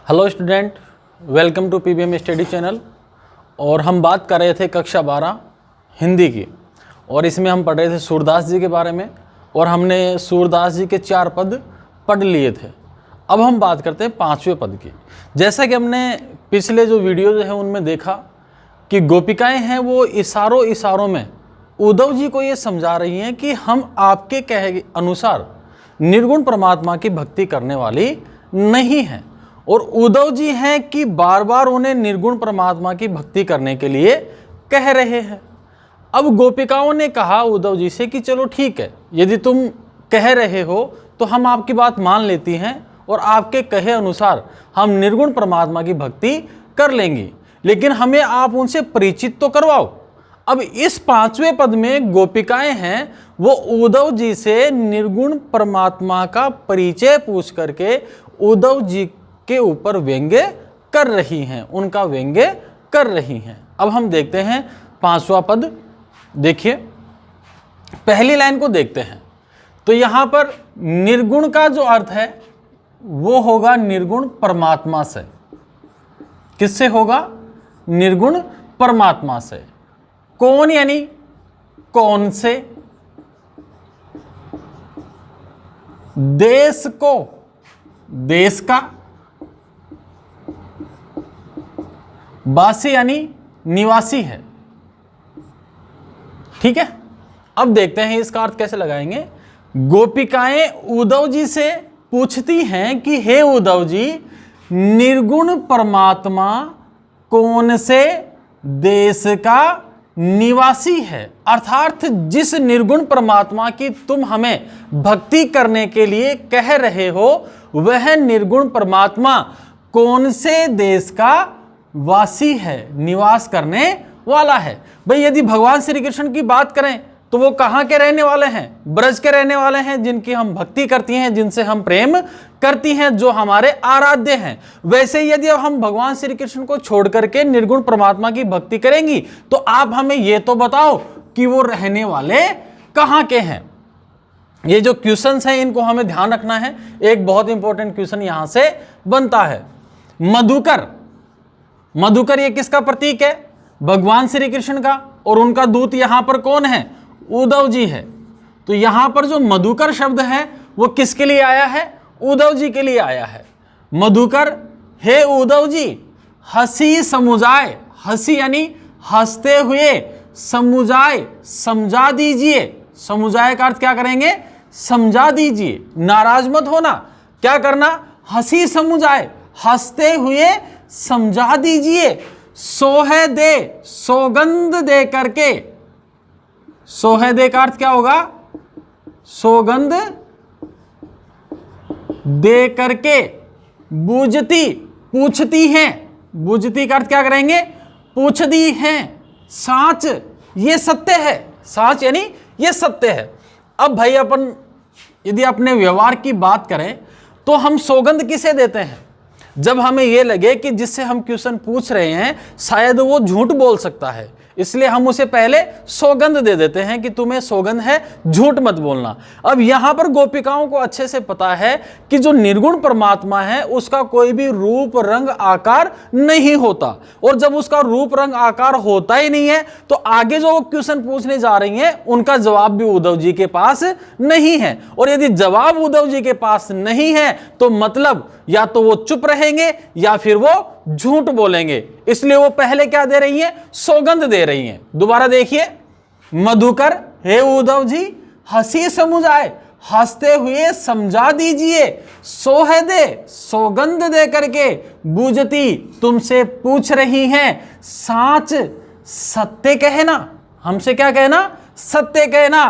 Hello student, welcome to PBM study channel. और हम बात कर रहे थे कक्षा 12 हिंदी की, और इसमें हम पढ़ रहे थे सूरदास जी के बारे में, और हमने सूरदास जी के 4 पद पढ़ लिए थे। अब हम बात करते हैं 5वें पद की। जैसा कि हमने पिछले जो वीडियो जो है उनमें देखा कि गोपिकाएं हैं वो इशारों में उद्धव जी को ये समझा रही हैं कि हम आपके कहे अनुसार निर्गुण परमात्मा की भक्ति करने वाली नहीं हैं, और उद्धव जी हैं कि बार बार उन्हें निर्गुण परमात्मा की भक्ति करने के लिए कह रहे हैं। अब गोपिकाओं ने कहा उद्धव जी से कि चलो ठीक है, यदि तुम कह रहे हो तो हम आपकी बात मान लेती हैं और आपके कहे अनुसार हम निर्गुण परमात्मा की भक्ति कर लेंगी, लेकिन हमें आप उनसे परिचित तो करवाओ। अब इस 5वें पद में गोपिकाएं हैं वो उद्धव जी से निर्गुण परमात्मा का परिचय पूछ करके उद्धव जी के ऊपर व्यंग्य कर रही हैं, उनका व्यंग्य कर रही हैं। अब हम देखते हैं 5वां पद। देखिए पहली लाइन को देखते हैं तो यहां पर निर्गुण का जो अर्थ है वो होगा निर्गुण परमात्मा से। किससे होगा? निर्गुण परमात्मा से। कौन यानी कौन से? देश को, देश का। वासी यानी निवासी है। ठीक है, अब देखते हैं इसका अर्थ कैसे लगाएंगे। गोपिकाएं उद्धव जी से पूछती हैं कि हे उद्धव जी, निर्गुण परमात्मा कौन से देश का निवासी है? अर्थात जिस निर्गुण परमात्मा की तुम हमें भक्ति करने के लिए कह रहे हो वह निर्गुण परमात्मा कौन से देश का वासी है, निवास करने वाला है? भाई यदि भगवान श्री कृष्ण की बात करें तो वो कहाँ के रहने वाले हैं? ब्रज के रहने वाले हैं, जिनकी हम भक्ति करती हैं, जिनसे हम प्रेम करती हैं, जो हमारे आराध्य हैं। वैसे यदि अब हम भगवान श्री कृष्ण को छोड़ करके निर्गुण परमात्मा की भक्ति करेंगी तो आप हमें ये तो बताओ कि वो रहने वाले कहाँ के हैं। ये जो क्वेश्चंस हैं इनको हमें ध्यान रखना है। एक बहुत इंपॉर्टेंट क्वेश्चन यहां से बनता है। मधुकर, मधुकर ये किसका प्रतीक है? भगवान श्री कृष्ण का, और उनका दूत यहां पर कौन है? उद्धव जी है। तो यहां पर जो मधुकर शब्द है वो किसके लिए आया है? उद्धव जी के लिए आया है। मधुकर, हे उद्धव जी, हंसी समुझाए, हंसी यानी हंसते हुए, समुझाए समझा दीजिए। समुझाए का अर्थ क्या करेंगे? समझा दीजिए। नाराज मत होना, क्या करना? हंसी समुझाए, हंसते हुए समझा दीजिए। सोहे दे, सौगंध दे करके। सोहे दे का अर्थ क्या होगा? सौगंध दे करके। बूझती, पूछती हैं। बूझती का अर्थ क्या करेंगे? पूछती हैं। साच, ये सत्य है। साच यानी ये सत्य है। अब भाई अपन यदि अपने व्यवहार की बात करें तो हम सौगंध किसे देते हैं? जब हमें यह लगे कि जिससे हम क्वेश्चन पूछ रहे हैं शायद वो झूठ बोल सकता है, इसलिए हम उसे पहले सौगंध दे देते हैं कि तुम्हें सौगंध है, झूठ मत बोलना। अब यहां पर गोपिकाओं को अच्छे से पता है कि जो निर्गुण परमात्मा है उसका कोई भी रूप रंग आकार नहीं होता, और जब उसका रूप रंग आकार होता ही नहीं है तो आगे जो क्वेश्चन पूछने जा रही हैं उनका जवाब भी उद्धव जी के पास नहीं है। और यदि जवाब उद्धव जी के पास नहीं है तो मतलब या तो वो चुप रहेंगे या फिर वो झूठ बोलेंगे, इसलिए वो पहले क्या दे रही है? सौगंध दे रही हैं। दोबारा देखिए, मधुकर, हे उद्धव जी, हंसी समुझाए, हंसते हुए समझा दीजिए। सोहे दे, सौगंध दे करके। बूझती, तुमसे पूछ रही हैं। साच, सत्य कहना। हमसे क्या कहना? सत्य कहना।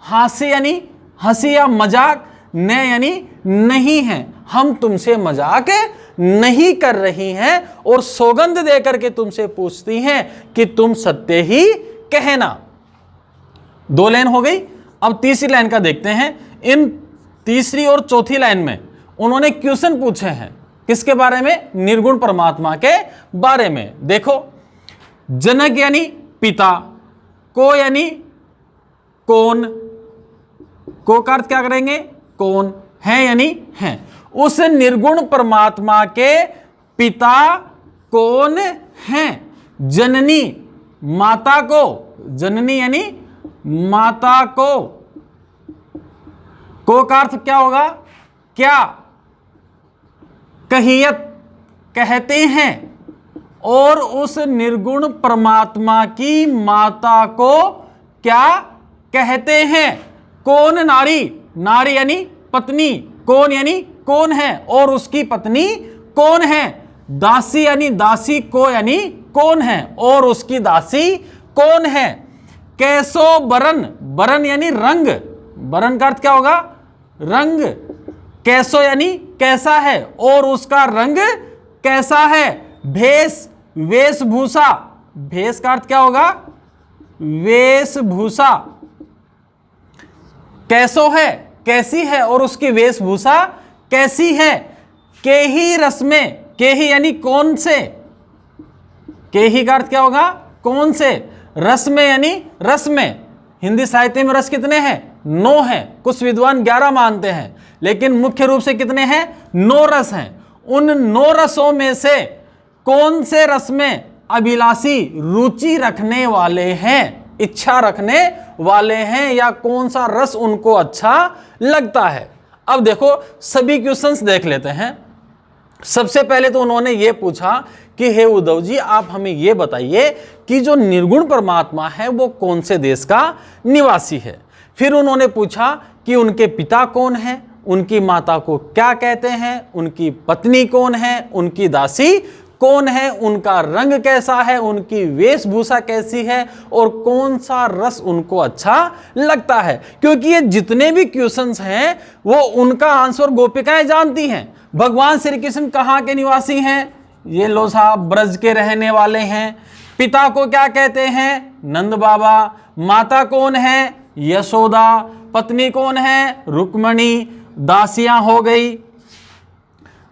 हंसी यानी हंसी या मजाक, न यानी नहीं है, हम तुमसे मजाक नहीं कर रही हैं, और सौगंध देकर के तुमसे पूछती हैं कि तुम सत्य ही कहना। 2 लाइन हो गई। अब तीसरी लाइन का देखते हैं। इन तीसरी और चौथी लाइन में उन्होंने क्वेश्चन पूछे हैं किसके बारे में? निर्गुण परमात्मा के बारे में। देखो, जनक यानी पिता, को यानी कौन, को का अर्थ क्या करेंगे? कौन है यानी है। उस निर्गुण परमात्मा के पिता कौन है? जननी, माता को, जननी यानी माता को का अर्थ क्या होगा? क्या? कहियत, कहते हैं। और उस निर्गुण परमात्मा की माता को क्या कहते हैं? कौन? नारी, नारी यानी पत्नी, कौन यानी कौन है, और उसकी पत्नी कौन है? दासी यानी दासी को यानी कौन है, और उसकी दासी कौन है? कैसो बरन, बरन यानी रंग, बरन का अर्थ क्या होगा? रंग। कैसो यानी कैसा है, और उसका रंग कैसा है? भेष, वेशभूषा, भेष का अर्थ क्या होगा? वेशभूषा। कैसो है, कैसी है, और उसकी वेशभूषा कैसी है? के ही रस में, के ही यानी कौन से, के ही का अर्थ क्या होगा? कौन से। रस में यानी रस में। हिंदी साहित्य में रस कितने हैं? 9 हैं। कुछ विद्वान 11 मानते हैं, लेकिन मुख्य रूप से कितने हैं? 9 रस हैं। उन 9 रसों में से कौन से रस में अभिलाषी रुचि रखने वाले हैं, इच्छा रखने वाले हैं, या कौन सा रस उनको अच्छा लगता है? अब देखो सभी क्वेश्चंस देख लेते हैं। सबसे पहले तो उन्होंने ये पूछा कि हे उद्धव जी, आप हमें ये बताइए कि जो निर्गुण परमात्मा है वो कौन से देश का निवासी है। फिर उन्होंने पूछा कि उनके पिता कौन है, उनकी माता को क्या कहते हैं, उनकी पत्नी कौन है, उनकी दासी कौन है, उनका रंग कैसा है, उनकी वेशभूषा कैसी है, और कौन सा रस उनको अच्छा लगता है। क्योंकि ये जितने भी क्वेश्चंस हैं वो उनका आंसर गोपिकाएं जानती हैं। भगवान श्री कृष्ण कहाँ के निवासी हैं? ये लो साहब ब्रज के रहने वाले हैं। पिता को क्या कहते हैं? नंद बाबा। माता कौन है? यशोदा। पत्नी कौन है? रुक्मणी। दासियां हो गई।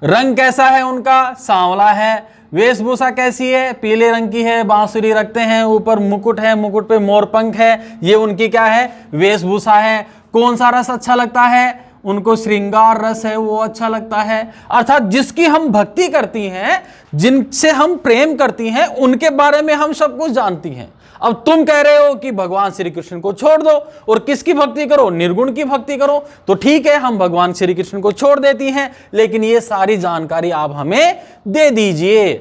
रंग कैसा है उनका? सांवला है। वेशभूषा कैसी है? पीले रंग की है, बांसुरी रखते हैं, ऊपर मुकुट है, मुकुट पे मोरपंख है, ये उनकी क्या है? वेशभूषा है। कौन सा रस अच्छा लगता है? उनको श्रृंगार रस है, वो अच्छा लगता है। अर्थात जिसकी हम भक्ति करती हैं, जिनसे हम प्रेम करती हैं, उनके बारे में हम सब कुछ जानती हैं। अब तुम कह रहे हो कि भगवान श्री कृष्ण को छोड़ दो और किसकी भक्ति करो? निर्गुण की भक्ति करो। तो ठीक है, हम भगवान श्री कृष्ण को छोड़ देती हैं, लेकिन ये सारी जानकारी आप हमें दे दीजिए।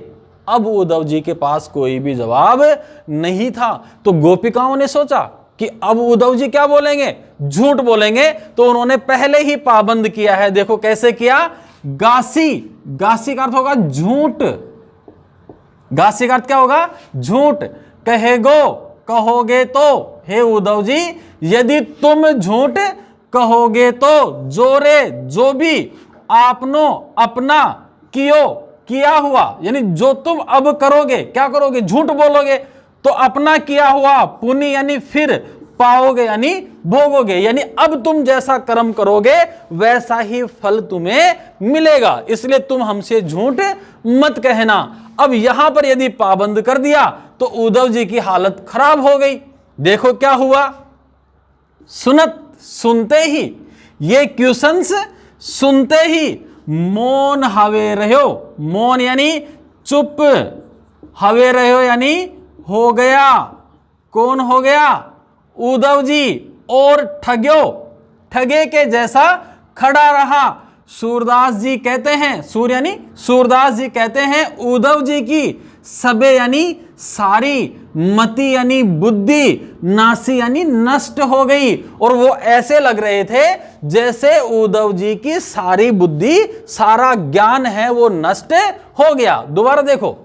अब उद्धव जी के पास कोई भी जवाब नहीं था, तो गोपिकाओं ने सोचा कि अब उद्धव जी क्या बोलेंगे? झूठ बोलेंगे। तो उन्होंने पहले ही पाबंद किया है। देखो कैसे किया? गासी, गासी का अर्थ होगा झूठ। गासी का अर्थ क्या होगा? झूठ। कहेगो, कहोगे तो, हे उद्धव जी, यदि तुम झूठ कहोगे तो जोरे, जो भी, आपनो, अपना, कियो, किया हुआ, यानी जो तुम अब करोगे, क्या करोगे? झूठ बोलोगे, तो अपना किया हुआ पुण्य यानी फिर पाओगे, यानी भोगोगे, यानी अब तुम जैसा कर्म करोगे वैसा ही फल तुम्हें मिलेगा। इसलिए तुम हमसे झूठ मत कहना। अब यहां पर यदि पाबंद कर दिया तो उद्धव जी की हालत खराब हो गई। देखो क्या हुआ। सुनते ही, ये क्वेश्चंस सुनते ही मौन हवे रहो। मौन यानी चुप, हवे रहो यानी हो गया। कौन हो गया? उद्धव जी। और ठगे के जैसा खड़ा रहा। सूरदास जी कहते हैं, सूर यानी सूरदास जी कहते हैं, उद्धव जी की सबे यानी सारी, मति यानी बुद्धि, नासी यानी नष्ट हो गई। और वो ऐसे लग रहे थे जैसे उद्धव जी की सारी बुद्धि, सारा ज्ञान है वो नष्ट हो गया। दोबारा देखो,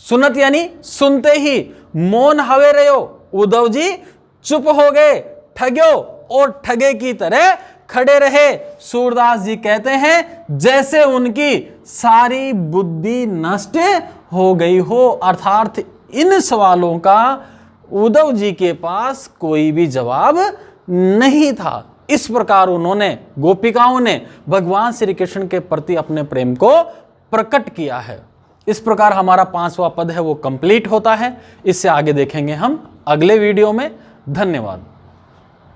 सुनत यानी सुनते ही, मौन हवे रहो, उद्धव जी चुप हो गए, ठग्यो और ठगे की तरह खड़े रहे। सूरदास जी कहते हैं जैसे उनकी सारी बुद्धि नष्ट हो गई हो। अर्थात इन सवालों का उद्धव जी के पास कोई भी जवाब नहीं था। इस प्रकार उन्होंने, गोपिकाओं ने भगवान श्री कृष्ण के प्रति अपने प्रेम को प्रकट किया है। इस प्रकार हमारा 5वां पद है वो कंप्लीट होता है। इससे आगे देखेंगे हम अगले वीडियो में। धन्यवाद।